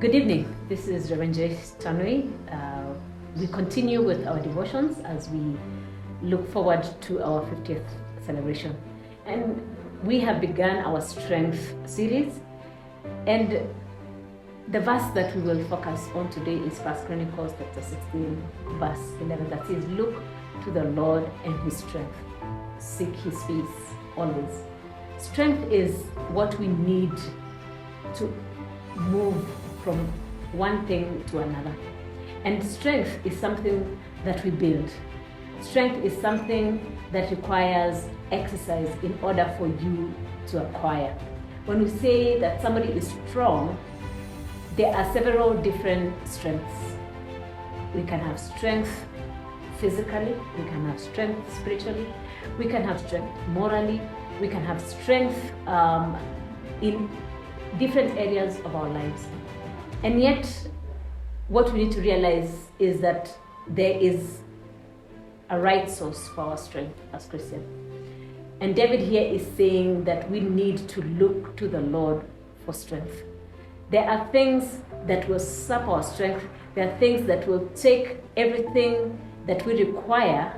Good evening. This is Reverend Joyce. We continue with our devotions as we look forward to our 50th celebration. And we have begun our Strength series. And the verse that we will focus on today is 1 Chronicles chapter 16, verse 11, that says, "Look to the Lord and his strength. Seek his face always." Strength is what we need to move from one thing to another. And strength is something that we build. Strength is something that requires exercise in order for you to acquire. When we say that somebody is strong, there are several different strengths. We can have strength physically, we can have strength spiritually, we can have strength morally, we can have strength in different areas of our lives. And yet, what we need to realize is that there is a right source for our strength as Christians. And David here is saying that we need to look to the Lord for strength. There are things that will sap our strength. There are things that will take everything that we require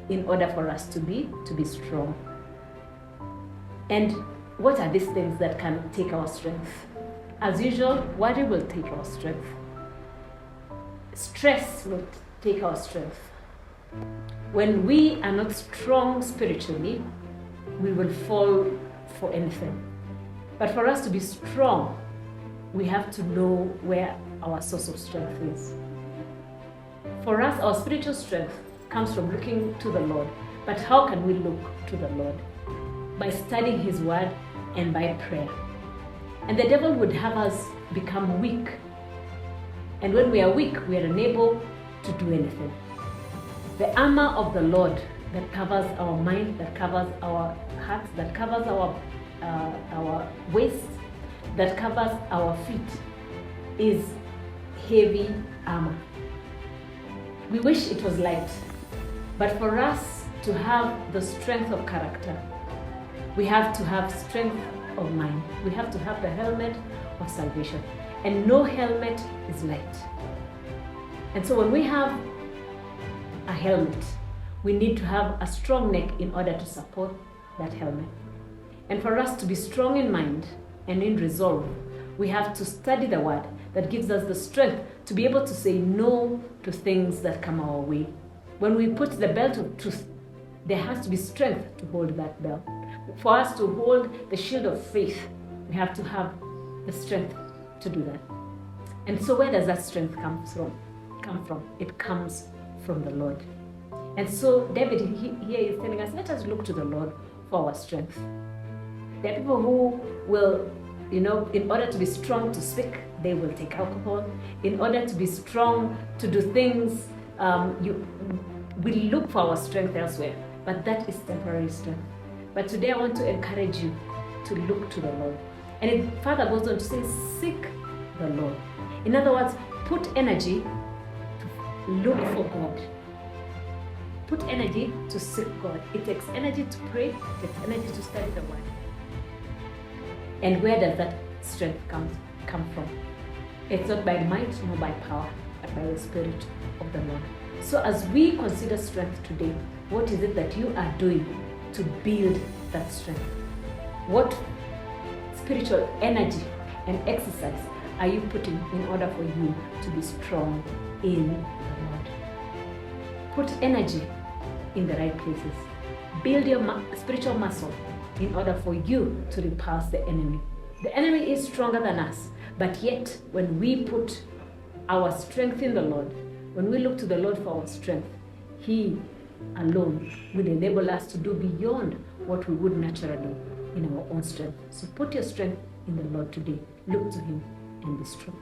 in order for us to be strong. And what are these things that can take our strength? As usual, worry will take our strength. Stress will take our strength. When we are not strong spiritually, we will fall for anything. But for us to be strong, we have to know where our source of strength is. For us, our spiritual strength comes from looking to the Lord. But how can we look to the Lord? By studying his word and by prayer. And the devil would have us become weak. And when we are weak, we are unable to do anything. The armor of the Lord that covers our mind, that covers our hearts, that covers our waist, that covers our feet is heavy armor. We wish it was light. But for us to have the strength of character, we have to have strength of mind. We have to have the helmet of salvation. And no helmet is light. And so when we have a helmet, we need to have a strong neck in order to support that helmet. And for us to be strong in mind and in resolve, we have to study the word that gives us the strength to be able to say no to things that come our way. When we put the belt of truth, there has to be strength to hold that belt. For us to hold the shield of faith, we have to have the strength to do that. And so where does that strength come from? It comes from the Lord. And so David here is telling us, let us look to the Lord for our strength. There are people who will, in order to be strong to speak, they will take alcohol. In order to be strong to do things, we look for our strength elsewhere. But that is temporary strength. But today I want to encourage you to look to the Lord. And it further goes on to say, seek the Lord. In other words, put energy to look for God. Put energy to seek God. It takes energy to pray. It takes energy to study the word. And where does that strength come from? It's not by might nor by power, but by the Spirit of the Lord. So as we consider strength today, what is it that you are doing to build that strength? What spiritual energy and exercise are you putting in order for you to be strong in the Lord? Put energy in the right places. Build your spiritual muscle in order for you to repulse the enemy. The enemy is stronger than us, but yet when we put our strength in the Lord, when we look to the Lord for our strength, he alone will enable us to do beyond what we would naturally in our own strength. So put your strength in the Lord today. Look to him and be strong.